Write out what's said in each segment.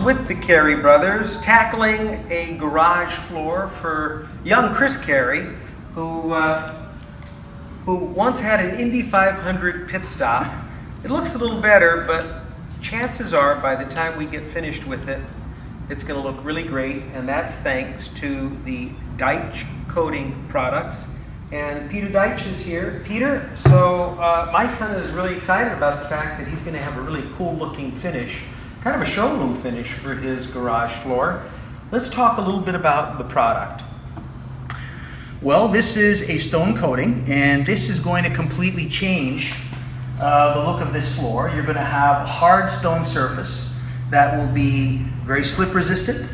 with the Carey Brothers, tackling a garage floor for young Chris Carey, who once had an Indy 500 pit stop. It looks a little better, but chances are by the time we get finished with it, it's going to look really great, and that's thanks to the Daich Coating products. And Peter Daich is here. Peter, so my son is really excited about the fact that he's going to have a really cool looking finish, kind of a showroom finish for his garage floor. Let's talk a little bit about the product. Well, this is a stone coating, and this is going to completely change the look of this floor. You're going to have a hard stone surface that will be very slip resistant,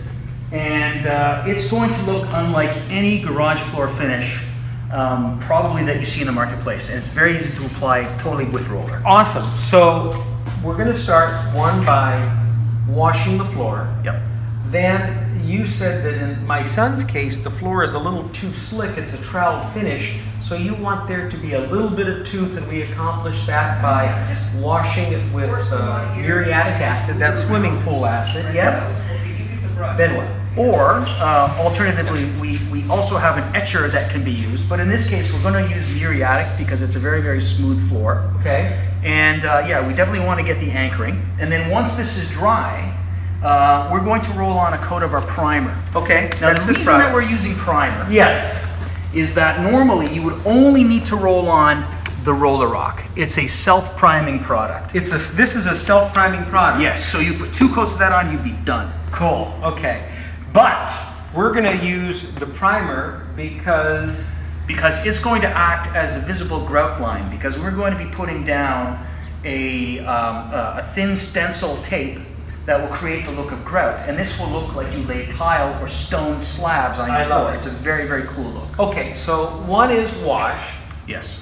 and it's going to look unlike any garage floor finish probably that you see in the marketplace, and it's very easy to apply totally with roller. Awesome. So we're going to start one by washing the floor. Yep. Then you said that in my son's case, the floor is a little too slick. It's a trowel finish, so you want there to be a little bit of tooth, and we accomplish that by just washing it with muriatic acid, that swimming pool acid. Yes. Then what? Or, alternatively, we also have an etcher that can be used, but in this case we're going to use muriatic because it's a very, very smooth floor. Okay. And yeah, we definitely want to get the anchoring. And then once this is dry, we're going to roll on a coat of our primer. Okay. Now the reason that we're using primer, yes, is that normally you would only need to roll on the RollerRock. It's a self-priming product. This is a self-priming product. Yes, so you put 2 coats of that on, you'd be done. Cool, okay. But we're going to use the primer because it's going to act as the visible grout line, because we're going to be putting down a thin stencil tape that will create the look of grout, and this will look like you laid tile or stone slabs on your floor. It's a very, very cool look. Okay, so 1 is wash. Yes.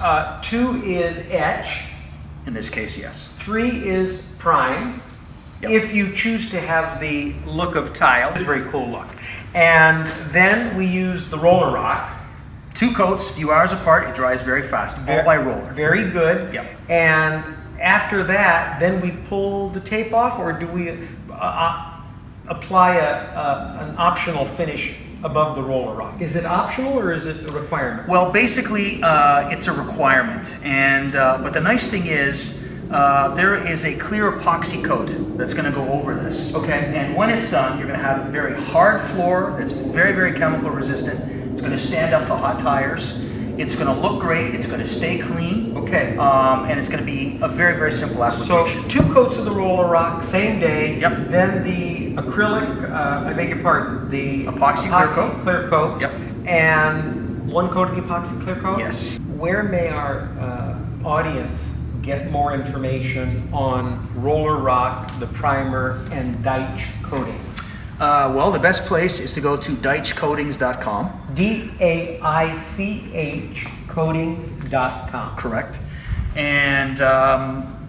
2 is etch. In this case, yes. 3 is prime. Yep. If you choose to have the look of tile, it's a very cool look. And then we use the RollerRock. 2 coats, a few hours apart, it dries very fast, all by roller. Very good. Yep. And after that, then we pull the tape off, or do we apply an optional finish above the RollerRock? Is it optional or is it a requirement? Well, basically, it's a requirement. And but the nice thing is, there is a clear epoxy coat that's going to go over this. Okay. And when it's done, you're going to have a very hard floor that's very, very chemical resistant. It's going to stand up to hot tires. It's going to look great. It's going to stay clean. Okay. And it's going to be a very, very simple application. So 2 coats of the RollerRock, same day. Yep. Then the acrylic, I beg your pardon, the epoxy clear coat. Yep. And 1 coat of the epoxy clear coat? Yes. Where may our audience get more information on RollerRock, the primer, and Daich Coatings? Well, the best place is to go to DaichCoatings.com. DAICH Coatings.com. Correct. And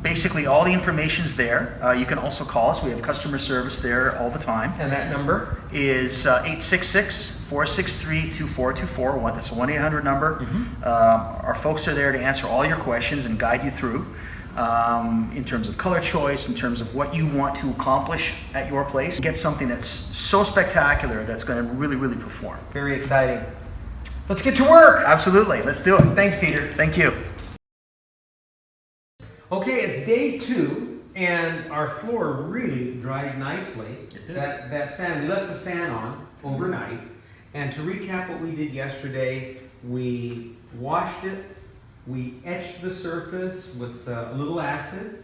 basically all the information's there. You can also call us. We have customer service there all the time. And that number? Is 866-463-2424. That's a 1-800 number. Mm-hmm. Our folks are there to answer all your questions and guide you through in terms of color choice, in terms of what you want to accomplish at your place. Get something that's so spectacular that's going to really, really perform. Very exciting. Let's get to work. Absolutely. Let's do it. Thanks, Peter. Thank you. Okay, it's day 2, and our floor really dried nicely. It did. That fan, we left the fan on overnight. And to recap what we did yesterday, we washed it, we etched the surface with a little acid,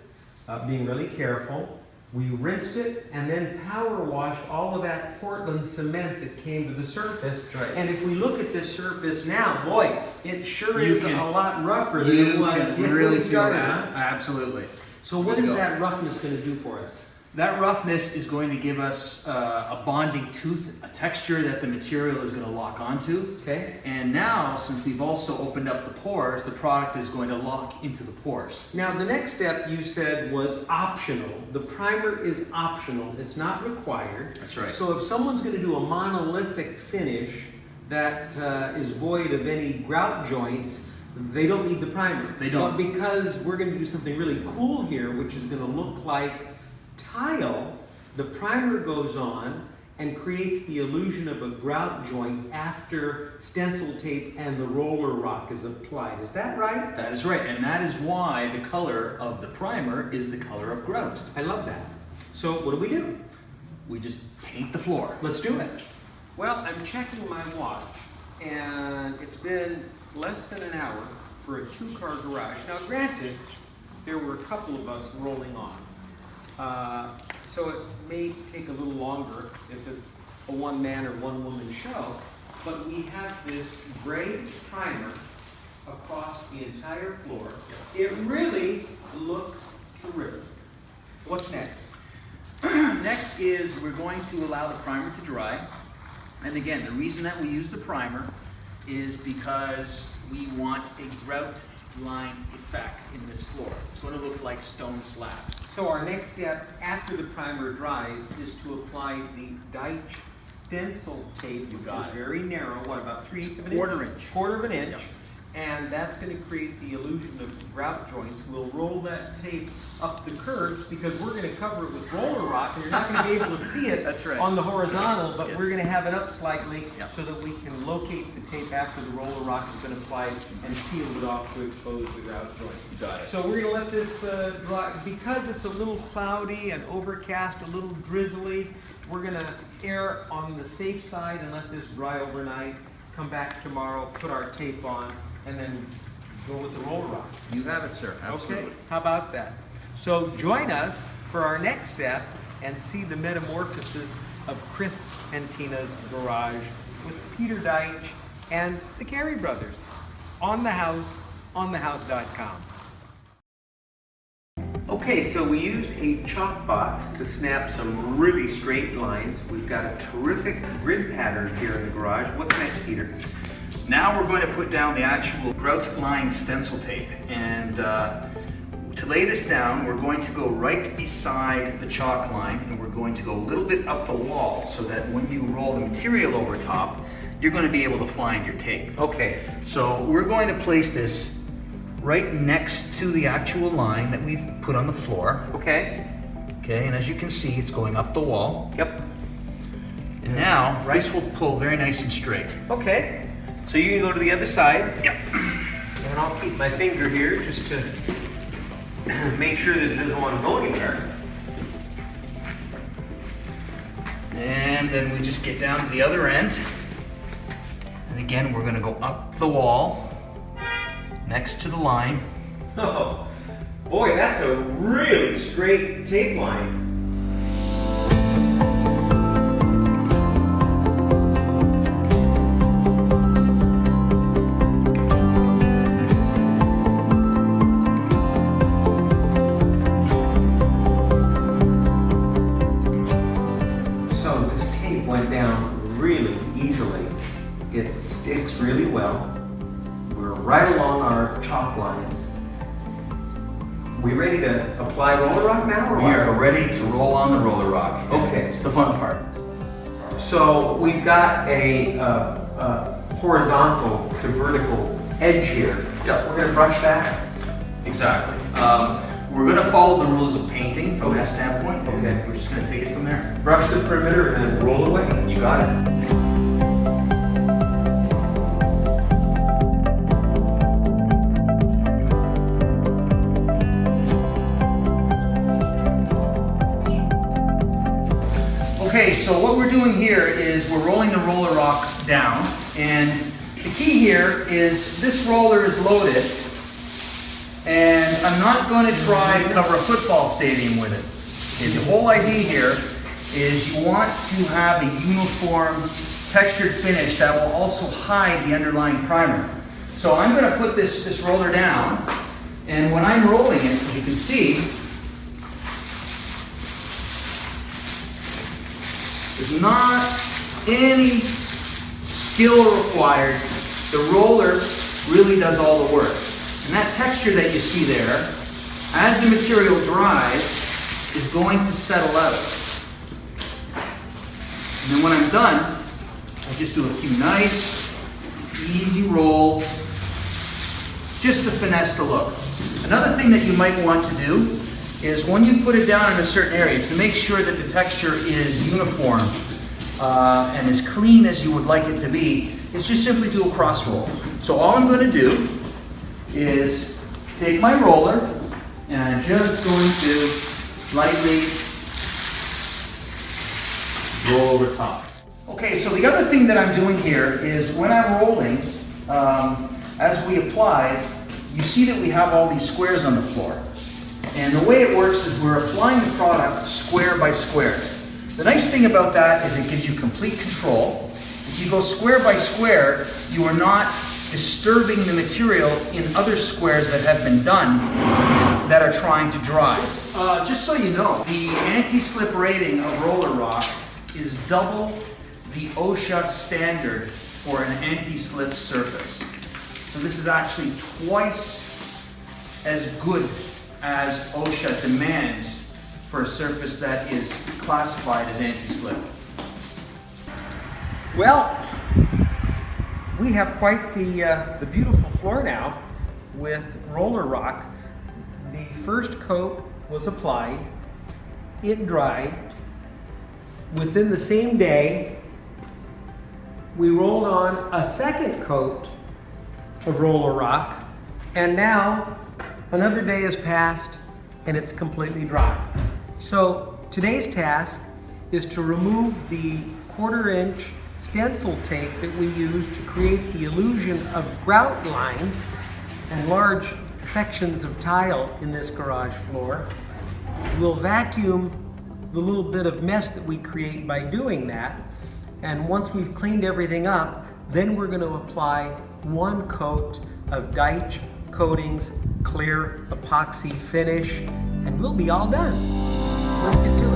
being really careful. We rinsed it and then power washed all of that Portland cement that came to the surface. That's right. And if we look at this surface now, boy, it sure is a lot rougher than it was. You can really feel that. Absolutely. So what is that roughness going to do for us? That roughness is going to give us a bonding tooth, a texture that the material is going to lock onto. Okay. And now, since we've also opened up the pores, the product is going to lock into the pores. Now, the next step you said was optional. The primer is optional. It's not required. That's right. So if someone's going to do a monolithic finish that is void of any grout joints, they don't need the primer. They don't. But because we're going to do something really cool here, which is going to look like tile, the primer goes on and creates the illusion of a grout joint after stencil tape and the RollerRock is applied. Is that right? That is right, and that is why the color of the primer is the color of grout. I love that. So what do? We just paint the floor. Let's do it. Well, I'm checking my watch, and it's been less than an hour for a 2-car garage. Now, granted, there were a couple of us rolling on, so it may take a little longer if it's a one-man or one-woman show, but we have this gray primer across the entire floor. It really looks terrific. What's next? Next is we're going to allow the primer to dry. And again, the reason that we use the primer is because we want a grout line effect in this floor. It's going to look like stone slabs. So our next step after the primer dries is to apply the Daich stencil tape, which is very narrow, what, about 3/8 of an inch? Quarter inch. Quarter of an inch. Yep. And that's going to create the illusion of grout joints. We'll roll that tape up the curves because we're going to cover it with RollerRock, and you're not going to be able to see it That's right. on the horizontal, but Yes. we're going to have it up slightly Yep. so that we can locate the tape after the RollerRock has been applied and peel it off to expose the grout joint. You got it. So we're going to let this dry. Because it's a little cloudy and overcast, a little drizzly, we're going to err on the safe side and let this dry overnight, come back tomorrow, put our tape on, and then go with the RollerRock. You have it, sir. Absolutely. Okay, how about that? So join us for our next step and see the metamorphosis of Chris and Tina's garage with Peter Daich and the Carey Brothers on the house, onthehouse.com. Okay, so we used a chalk box to snap some really straight lines. We've got a terrific grid pattern here in the garage. What's next, Peter? Now we're going to put down the actual grout line stencil tape. And to lay this down, we're going to go right beside the chalk line, and we're going to go a little bit up the wall so that when you roll the material over top, you're going to be able to find your tape. Okay. So we're going to place this right next to the actual line that we've put on the floor. Okay. Okay, and as you can see, it's going up the wall. Yep. And now, this will pull very nice and straight. Okay. So you can go to the other side. Yep. And I'll keep my finger here just to make sure that it doesn't want to go anywhere. And then we just get down to the other end. And again, we're going to go up the wall next to the line. Oh, boy, that's a really straight tape line. So this tape went down really easily. It sticks really well. We're right along our chalk lines. We ready to apply RollerRock now? Or We what? are ready to roll on the RollerRock. Okay. It's the fun part. So we've got a horizontal to vertical edge here. Yep. We're going to brush that. Exactly. We're going to follow the rules of painting from Okay. that standpoint. and Okay. We're just going to take it from there. Brush the perimeter and then roll away. You got it. Okay, so what we're doing here is we're rolling the RollerRock down, and the key here is this roller is loaded, and I'm not going to try to cover a football stadium with it. Okay, the whole idea here is you want to have a uniform textured finish that will also hide the underlying primer. So I'm going to put this roller down, and when I'm rolling it, as you can see, there's not any skill required. The roller really does all the work. And that texture that you see there, as the material dries, is going to settle out. And then when I'm done, I just do a few nice, easy rolls, just to finesse the look. Another thing that you might want to do is when you put it down in a certain area, to make sure that the texture is uniform and as clean as you would like it to be, is just simply do a cross roll. So all I'm going to do is take my roller and I'm just going to lightly roll over top. Okay, so the other thing that I'm doing here is when I'm rolling, as we apply, you see that we have all these squares on the floor. And the way it works is we're applying the product square by square. The nice thing about that is it gives you complete control. If you go square by square, you are not disturbing the material in other squares that have been done that are trying to dry. Just so you know, the anti-slip rating of RollerRock is double the OSHA standard for an anti-slip surface. So this is actually twice as good as OSHA demands for a surface that is classified as anti-slip. Well, we have quite the beautiful floor now with RollerRock. The first coat was applied, it dried. Within the same day, we rolled on a second coat of RollerRock, and now another day has passed and it's completely dry. So today's task is to remove the 1/4 inch stencil tape that we use to create the illusion of grout lines and large sections of tile in this garage floor. We'll vacuum the little bit of mess that we create by doing that, and once we've cleaned everything up, then we're going to apply one coat of Daich Coatings clear epoxy finish, and we'll be all done. Let's get to it.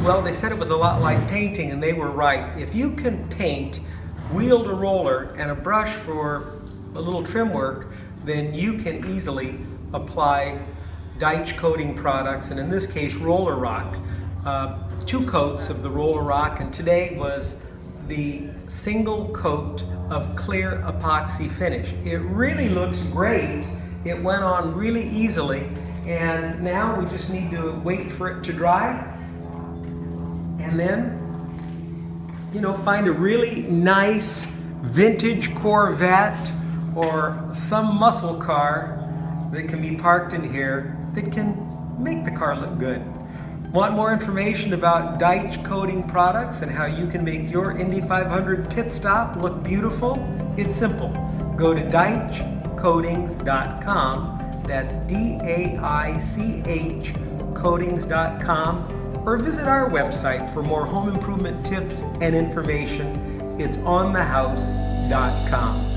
Well, they said it was a lot like painting, and they were right. If you can paint, wield a roller and a brush for a little trim work, then you can easily apply Daich coating products, and in this case, RollerRock. 2 coats of the RollerRock, and today was the single coat of clear epoxy finish. It really looks great. It went on really easily, and now we just need to wait for it to dry. And then, find a really nice vintage Corvette or some muscle car that can be parked in here that can make the car look good. Want more information about Daich coating products and how you can make your Indy 500 pit stop look beautiful? It's simple. Go to DaichCoatings.com. That's DAICH Coatings.com. Or visit our website for more home improvement tips and information. It's onthehouse.com.